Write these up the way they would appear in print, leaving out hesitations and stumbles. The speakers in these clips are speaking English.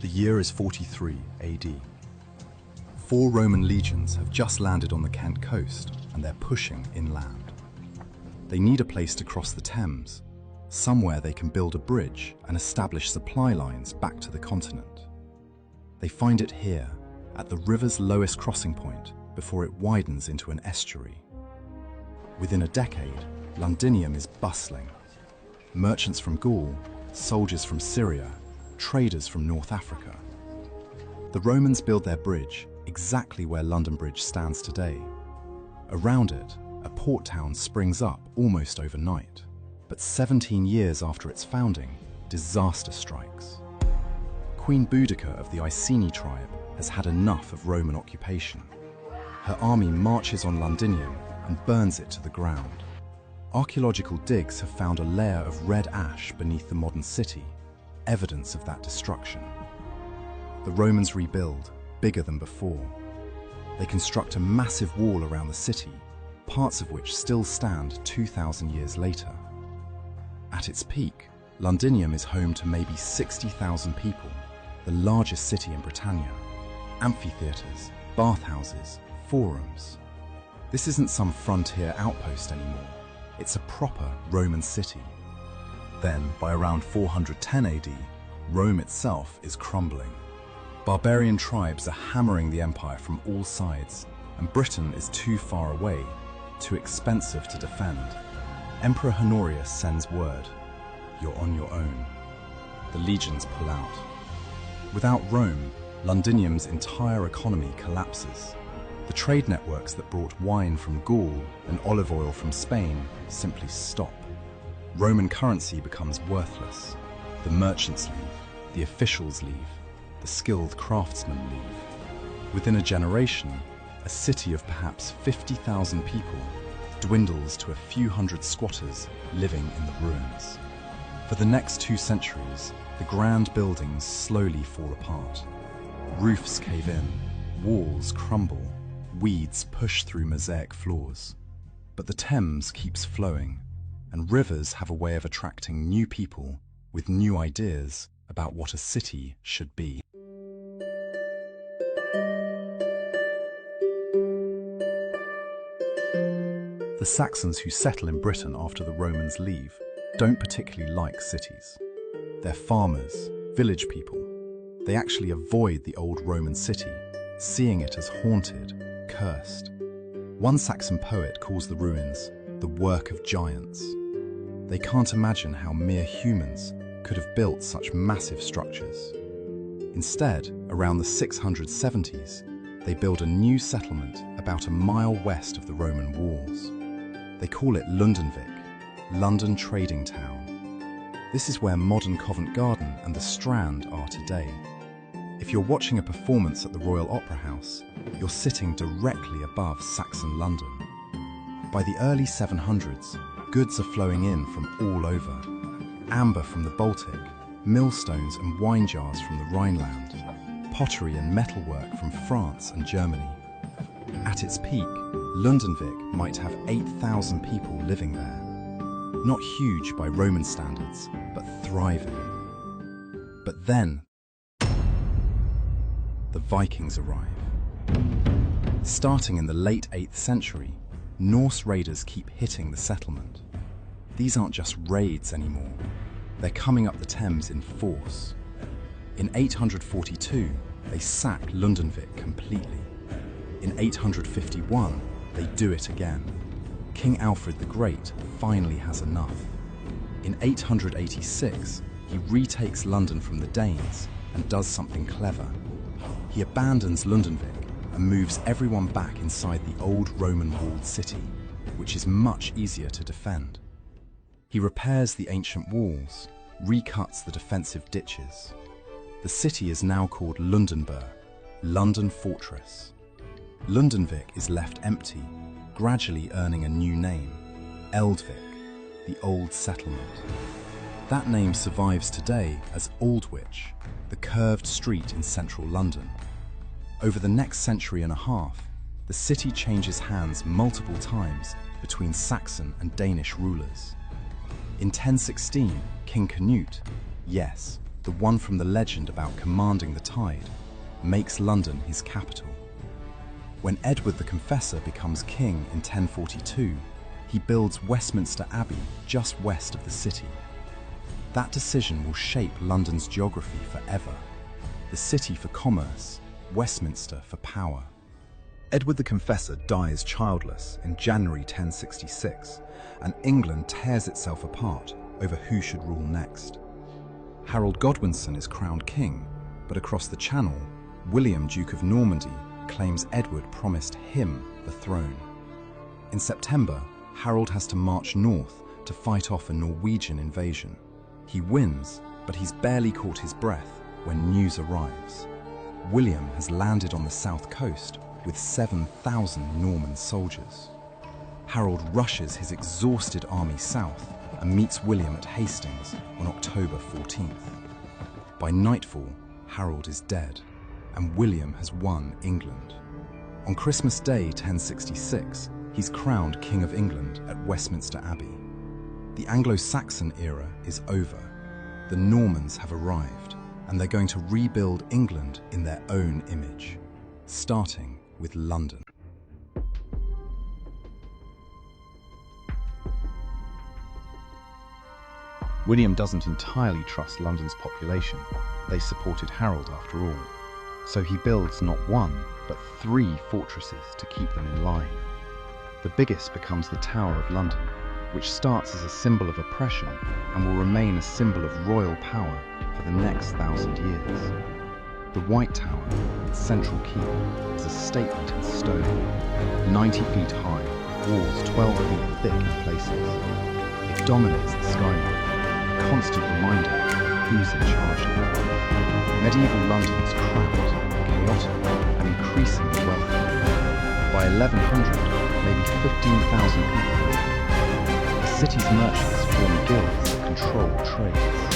The year is 43 AD. 4 Roman legions have just landed on the Kent coast and they're pushing inland. They need a place to cross the Thames, somewhere they can build a bridge and establish supply lines back to the continent. They find it here, at the river's lowest crossing point before it widens into an estuary. Within a decade, Londinium is bustling. Merchants from Gaul, soldiers from Syria, traders from North Africa. The Romans build their bridge exactly where London Bridge stands today. Around it, a port town springs up almost overnight. But 17 years after its founding, disaster strikes. Queen Boudicca of the Iceni tribe has had enough of Roman occupation. Her army marches on Londinium and burns it to the ground. Archaeological digs have found a layer of red ash beneath the modern city, evidence of that destruction. The Romans rebuild, bigger than before. They construct a massive wall around the city, parts of which still stand 2,000 years later. At its peak, Londinium is home to maybe 60,000 people, the largest city in Britannia. Amphitheatres, bathhouses, forums. This isn't some frontier outpost anymore. It's a proper Roman city. Then, by around 410 AD, Rome itself is crumbling. Barbarian tribes are hammering the empire from all sides, and Britain is too far away, too expensive to defend. Emperor Honorius sends word, "You're on your own." The legions pull out. Without Rome, Londinium's entire economy collapses. The trade networks that brought wine from Gaul and olive oil from Spain simply stop. Roman currency becomes worthless. The merchants leave, the officials leave, the skilled craftsmen leave. Within a generation, a city of perhaps 50,000 people dwindles to a few hundred squatters living in the ruins. For the next 2 centuries, the grand buildings slowly fall apart. Roofs cave in, walls crumble, weeds push through mosaic floors. But the Thames keeps flowing, and rivers have a way of attracting new people with new ideas about what a city should be. The Saxons who settle in Britain after the Romans leave don't particularly like cities. They're farmers, village people. They actually avoid the old Roman city, seeing it as haunted, cursed. One Saxon poet calls the ruins the work of giants. They can't imagine how mere humans could have built such massive structures. Instead, around the 670s, they build a new settlement about a mile west of the Roman walls. They call it Lundenwic, London Trading Town. This is where modern Covent Garden and the Strand are today. If you're watching a performance at the Royal Opera House, you're sitting directly above Saxon London. By the early 700s, goods are flowing in from all over. Amber from the Baltic, millstones and wine jars from the Rhineland, pottery and metalwork from France and Germany. At its peak, Lundenwic might have 8,000 people living there. Not huge by Roman standards, but thriving. But then, the Vikings arrive. Starting in the late 8th century, Norse raiders keep hitting the settlement. These aren't just raids anymore. They're coming up the Thames in force. In 842, they sack Lundenwic completely. In 851, they do it again. King Alfred the Great finally has enough. In 886, he retakes London from the Danes and does something clever. He abandons Lundenwic and moves everyone back inside the old Roman walled city, which is much easier to defend. He repairs the ancient walls, recuts the defensive ditches. The city is now called Lundenburg, London Fortress. Lundenwic is left empty, gradually earning a new name, Eldwic, the Old Settlement. That name survives today as Aldwych, the curved street in central London. Over the next century and a half, the city changes hands multiple times between Saxon and Danish rulers. In 1016, King Canute, yes, the one from the legend about commanding the tide, makes London his capital. When Edward the Confessor becomes king in 1042, he builds Westminster Abbey just west of the city. That decision will shape London's geography forever. The city for commerce, Westminster for power. Edward the Confessor dies childless in January 1066, and England tears itself apart over who should rule next. Harold Godwinson is crowned king, but across the Channel, William, Duke of Normandy, claims Edward promised him the throne. In September, Harold has to march north to fight off a Norwegian invasion. He wins, but he's barely caught his breath when news arrives. William has landed on the south coast with 7,000 Norman soldiers. Harold rushes his exhausted army south and meets William at Hastings on October 14th. By nightfall, Harold is dead, and William has won England. On Christmas Day 1066, he's crowned King of England at Westminster Abbey. The Anglo-Saxon era is over. The Normans have arrived, and they're going to rebuild England in their own image, starting with London. William doesn't entirely trust London's population. They supported Harold after all. So he builds not one, but 3 fortresses to keep them in line. The biggest becomes the Tower of London, which starts as a symbol of oppression and will remain a symbol of royal power for the next 1,000 years. The White Tower, its central keep, is a statement in stone, 90 feet high, walls 12 feet thick in places. It dominates the skyline, a constant reminder of who's in charge now. Medieval London is cramped, chaotic, and increasingly wealthy. By 1100, maybe 15,000 people live. The city's merchants form guilds that control trades: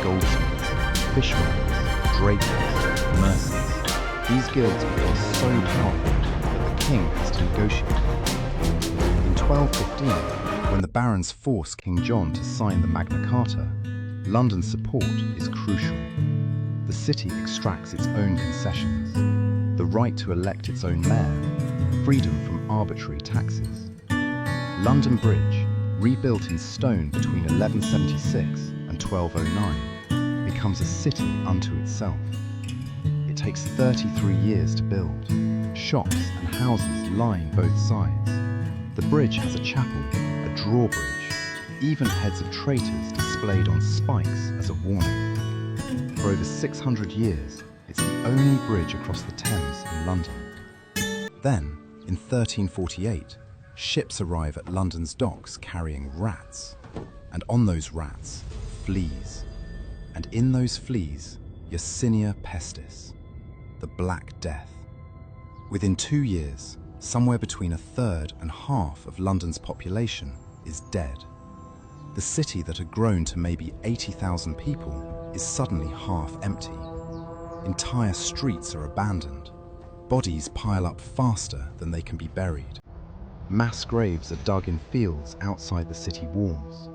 goldsmiths, fishmongers, drapers, merchants. These guilds become so powerful that the king has to negotiate. In 1215, when the barons force King John to sign the Magna Carta, London's support is crucial. The city extracts its own concessions: the right to elect its own mayor, freedom from arbitrary taxes. London Bridge, rebuilt in stone between 1176 and 1209, becomes a city unto itself. It takes 33 years to build. Shops and houses line both sides. The bridge has a chapel, a drawbridge, even heads of traitors displayed on spikes as a warning. For over 600 years, it's the only bridge across the Thames in London. Then, in 1348, ships arrive at London's docks carrying rats, and on those rats, fleas. And in those fleas, Yersinia pestis, the Black Death. Within 2 years, somewhere between a third and half of London's population is dead. The city that had grown to maybe 80,000 people is suddenly half empty. Entire streets are abandoned. Bodies pile up faster than they can be buried. Mass graves are dug in fields outside the city walls.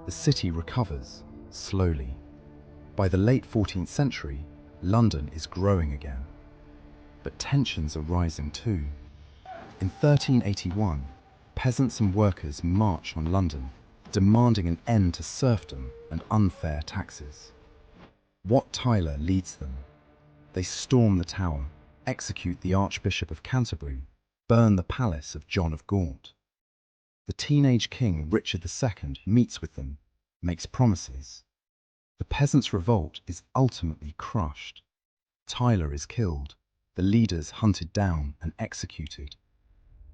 The city recovers, slowly. By the late 14th century, London is growing again. But tensions are rising too. In 1381, peasants and workers march on London, demanding an end to serfdom and unfair taxes. Wat Tyler leads them. They storm the Tower, execute the Archbishop of Canterbury, burn the palace of John of Gaunt. The teenage king Richard II meets with them, makes promises. The peasants' revolt is ultimately crushed. Tyler is killed, the leaders hunted down and executed.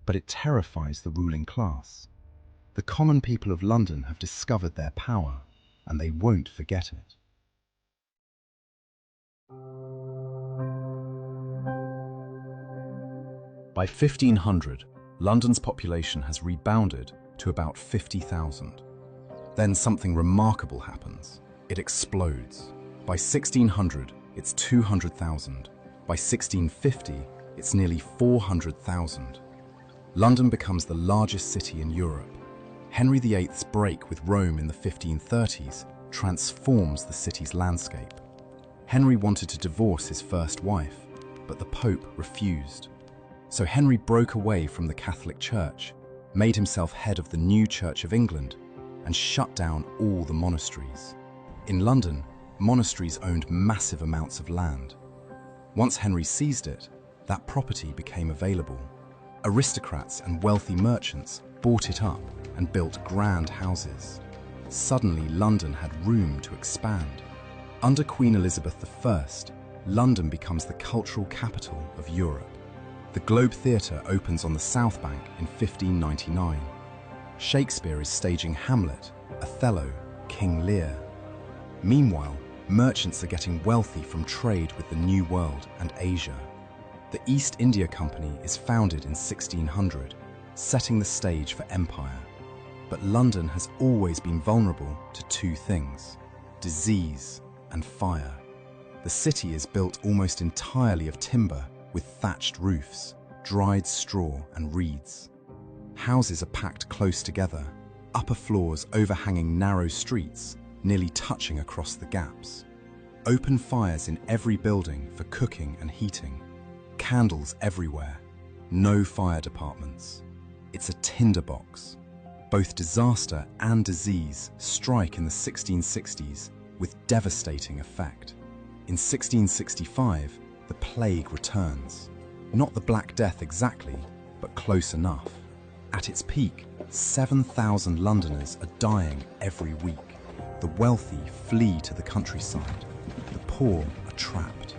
But it terrifies the ruling class. The common people of London have discovered their power, and they won't forget it. By 1500, London's population has rebounded to about 50,000. Then something remarkable happens. It explodes. By 1600, it's 200,000. By 1650, it's nearly 400,000. London becomes the largest city in Europe. Henry VIII's break with Rome in the 1530s transforms the city's landscape. Henry wanted to divorce his first wife, but the Pope refused. So Henry broke away from the Catholic Church, made himself head of the new Church of England, and shut down all the monasteries. In London, monasteries owned massive amounts of land. Once Henry seized it, that property became available. Aristocrats and wealthy merchants bought it up and built grand houses. Suddenly, London had room to expand. Under Queen Elizabeth I, London becomes the cultural capital of Europe. The Globe Theatre opens on the South Bank in 1599. Shakespeare is staging Hamlet, Othello, King Lear. Meanwhile, merchants are getting wealthy from trade with the New World and Asia. The East India Company is founded in 1600, setting the stage for empire. But London has always been vulnerable to two things: disease and fire. The city is built almost entirely of timber with thatched roofs, dried straw and reeds. Houses are packed close together, upper floors overhanging narrow streets, nearly touching across the gaps. Open fires in every building for cooking and heating. Candles everywhere. No fire departments. It's a tinderbox. Both disaster and disease strike in the 1660s with devastating effect. In 1665, the plague returns. Not the Black Death exactly, but close enough. At its peak, 7,000 Londoners are dying every week. The wealthy flee to the countryside. The poor are trapped.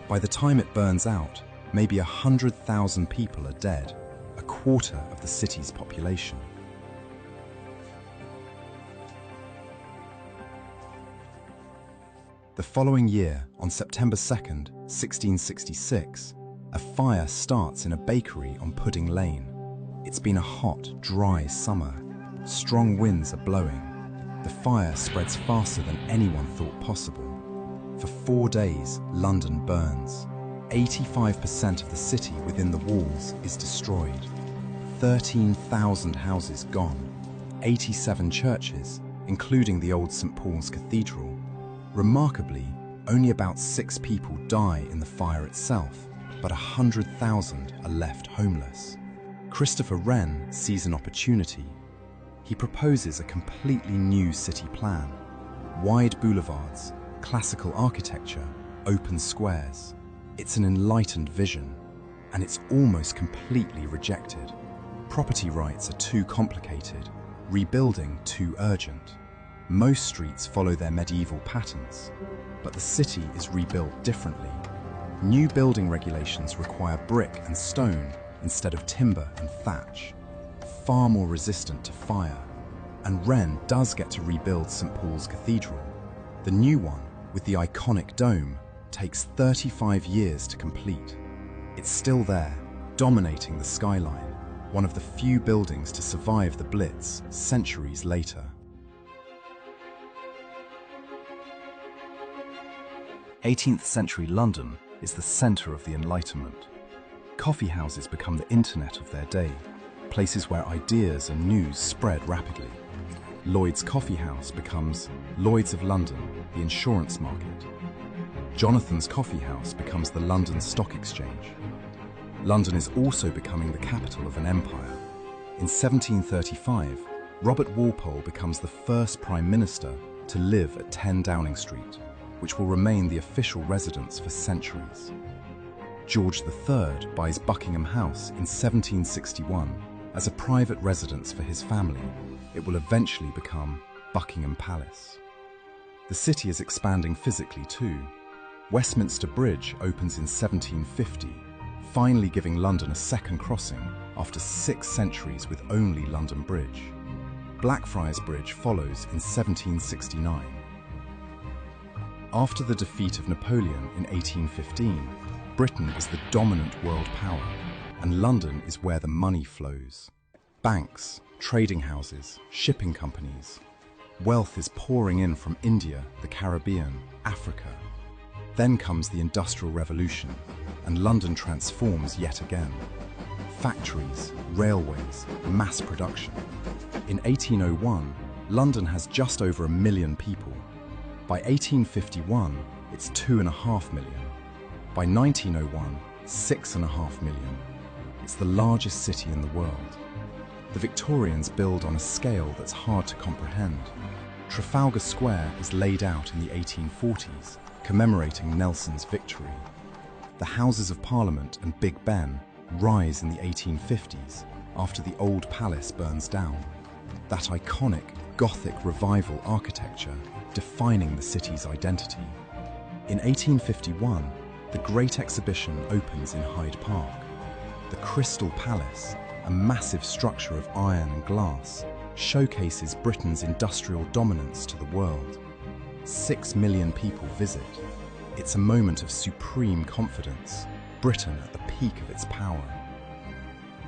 By the time it burns out, maybe 100,000 people are dead, a quarter of the city's population. The following year, on September 2nd, 1666, a fire starts in a bakery on Pudding Lane. It's been a hot, dry summer. Strong winds are blowing. The fire spreads faster than anyone thought possible. For 4 days, London burns. 85% of the city within the walls is destroyed. 13,000 houses gone. 87 churches, including the old St. Paul's Cathedral. Remarkably, only about 6 people die in the fire itself, but 100,000 are left homeless. Christopher Wren sees an opportunity. He proposes a completely new city plan. Wide boulevards, classical architecture, open squares. It's an enlightened vision, and it's almost completely rejected. Property rights are too complicated, rebuilding too urgent. Most streets follow their medieval patterns, but the city is rebuilt differently. New building regulations require brick and stone instead of timber and thatch, far more resistant to fire. And Wren does get to rebuild St. Paul's Cathedral. The new one, with the iconic dome, takes 35 years to complete. It's still there, dominating the skyline, one of the few buildings to survive the Blitz centuries later. 18th century London is the centre of the Enlightenment. Coffee houses become the internet of their day, places where ideas and news spread rapidly. Lloyd's Coffee House becomes Lloyd's of London, the insurance market. Jonathan's Coffee House becomes the London Stock Exchange. London is also becoming the capital of an empire. In 1735, Robert Walpole becomes the first Prime Minister to live at 10 Downing Street, which will remain the official residence for centuries. George III buys Buckingham House in 1761 as a private residence for his family. It will eventually become Buckingham Palace. The city is expanding physically too. Westminster Bridge opens in 1750, finally giving London a second crossing after 6 centuries with only London Bridge. Blackfriars Bridge follows in 1769. After the defeat of Napoleon in 1815, Britain is the dominant world power, and London is where the money flows. Banks, trading houses, shipping companies. Wealth is pouring in from India, the Caribbean, Africa. Then comes the Industrial Revolution, and London transforms yet again. Factories, railways, mass production. In 1801, London has just over 1 million people, By 1851, it's 2.5 million. By 1901, 6.5 million. It's the largest city in the world. The Victorians build on a scale that's hard to comprehend. Trafalgar Square is laid out in the 1840s, commemorating Nelson's victory. The Houses of Parliament and Big Ben rise in the 1850s after the old palace burns down. That iconic Gothic revival architecture defining the city's identity. In 1851, the Great Exhibition opens in Hyde Park. The Crystal Palace, a massive structure of iron and glass, showcases Britain's industrial dominance to the world. 6 million people visit. It's a moment of supreme confidence, Britain at the peak of its power.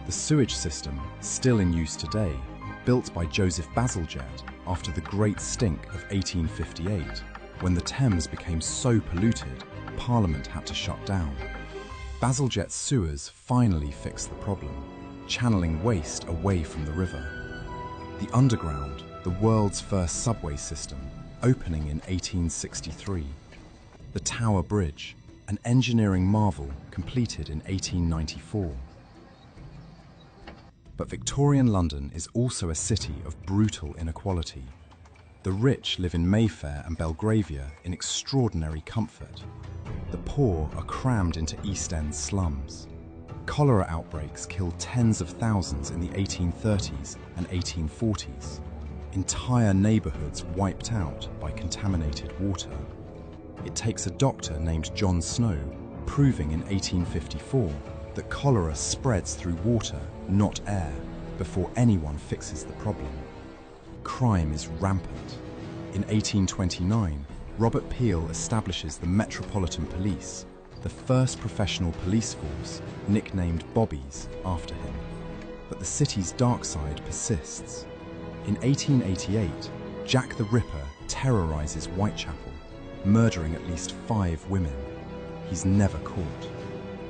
The sewage system, still in use today, built by Joseph Bazalgette after the Great Stink of 1858, when the Thames became so polluted, Parliament had to shut down. Bazalgette's sewers finally fixed the problem, channeling waste away from the river. The Underground, the world's first subway system, opening in 1863. The Tower Bridge, an engineering marvel completed in 1894. But Victorian London is also a city of brutal inequality. The rich live in Mayfair and Belgravia in extraordinary comfort. The poor are crammed into East End slums. Cholera outbreaks killed tens of thousands in the 1830s and 1840s. Entire neighbourhoods wiped out by contaminated water. It takes a doctor named John Snow proving in 1854 that cholera spreads through water, not air, before anyone fixes the problem. Crime is rampant. In 1829, Robert Peel establishes the Metropolitan Police, the first professional police force, nicknamed Bobbies after him. But the city's dark side persists. In 1888, Jack the Ripper terrorizes Whitechapel, murdering at least 5 women. He's never caught.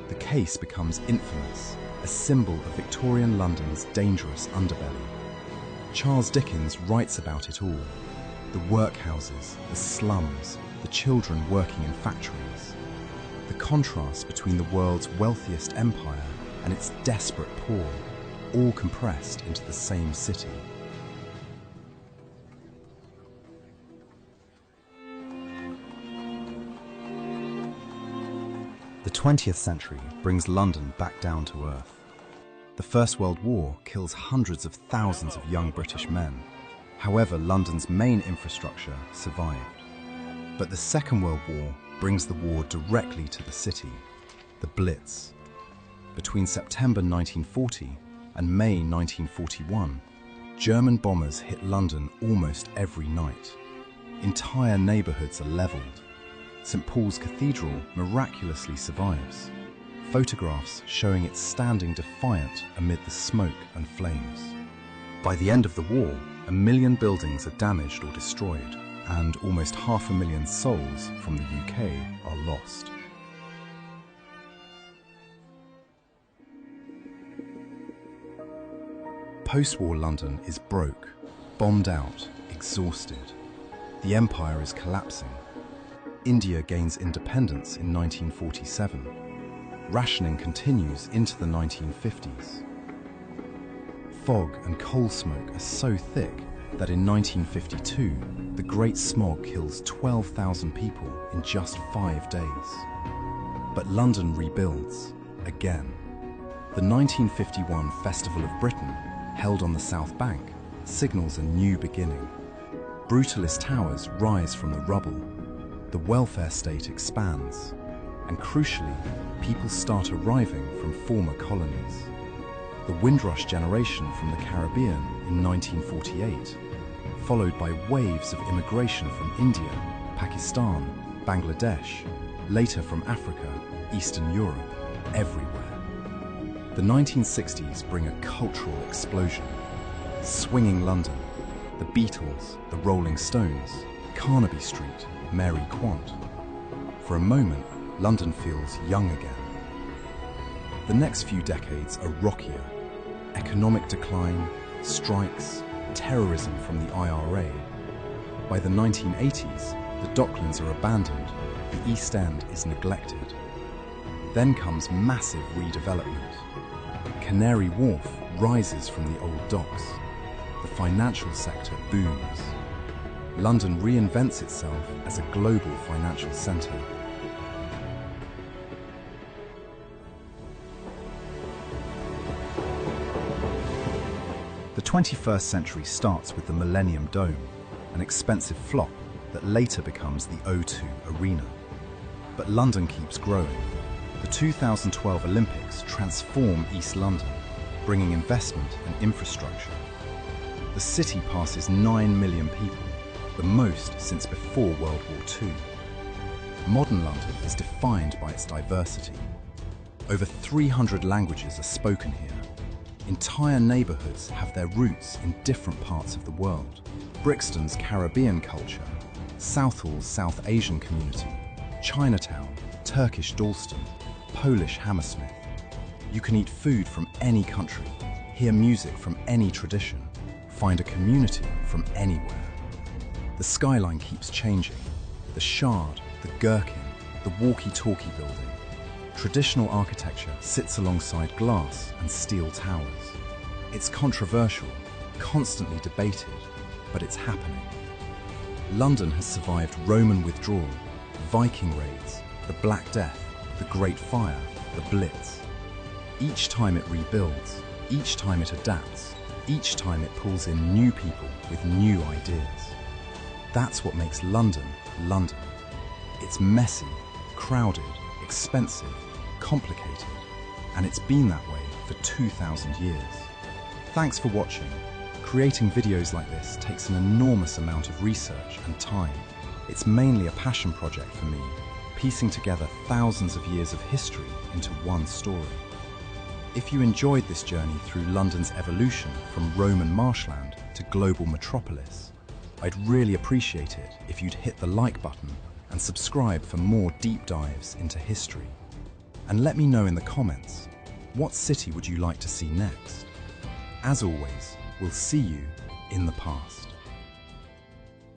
The case becomes infamous, a symbol of Victorian London's dangerous underbelly. Charles Dickens writes about it all. The workhouses, the slums, the children working in factories. The contrast between the world's wealthiest empire and its desperate poor, all compressed into the same city. The 20th century brings London back down to earth. The First World War kills hundreds of thousands of young British men. However, London's main infrastructure survived. But the Second World War brings the war directly to the city, the Blitz. Between September 1940 and May 1941, German bombers hit London almost every night. Entire neighbourhoods are levelled. St. Paul's Cathedral miraculously survives, photographs showing it standing defiant amid the smoke and flames. By the end of the war, 1 million buildings are damaged or destroyed, and almost 500,000 souls from the UK are lost. Post-war London is broke, bombed out, exhausted. The empire is collapsing. India gains independence in 1947. Rationing continues into the 1950s. Fog and coal smoke are so thick that in 1952, the Great Smog kills 12,000 people in just 5 days. But London rebuilds, again. The 1951 Festival of Britain, held on the South Bank, signals a new beginning. Brutalist towers rise from the rubble. The welfare state expands, and crucially, people start arriving from former colonies. The Windrush generation from the Caribbean in 1948, followed by waves of immigration from India, Pakistan, Bangladesh, later from Africa, Eastern Europe, everywhere. The 1960s bring a cultural explosion. Swinging London, the Beatles, the Rolling Stones, Carnaby Street, Mary Quant. For a moment, London feels young again. The next few decades are rockier. Economic decline, strikes, terrorism from the IRA. By the 1980s, The docklands are abandoned, the East End is neglected. Then comes massive redevelopment. Canary Wharf rises from the old docks. The financial sector booms. London reinvents itself as a global financial centre. The 21st century starts with the Millennium Dome, an expensive flop that later becomes the O2 Arena. But London keeps growing. The 2012 Olympics transform East London, bringing investment and infrastructure. The city passes 9 million people, the most since before World War II. Modern London is defined by its diversity. Over 300 languages are spoken here. Entire neighbourhoods have their roots in different parts of the world. Brixton's Caribbean culture, Southall's South Asian community, Chinatown, Turkish Dalston, Polish Hammersmith. You can eat food from any country, hear music from any tradition, find a community from anywhere. The skyline keeps changing. The Shard, the Gherkin, the walkie-talkie building. Traditional architecture sits alongside glass and steel towers. It's controversial, constantly debated, but it's happening. London has survived Roman withdrawal, Viking raids, the Black Death, the Great Fire, the Blitz. Each time it rebuilds, each time it adapts, each time it pulls in new people with new ideas. That's what makes London, London. It's messy, crowded, expensive, complicated, and it's been that way for 2,000 years. Thanks for watching. Creating videos like this takes an enormous amount of research and time. It's mainly a passion project for me, piecing together thousands of years of history into one story. If you enjoyed this journey through London's evolution from Roman marshland to global metropolis, I'd really appreciate it if you'd hit the like button and subscribe for more deep dives into history. And let me know in the comments, what city would you like to see next? As always, we'll see you in the past.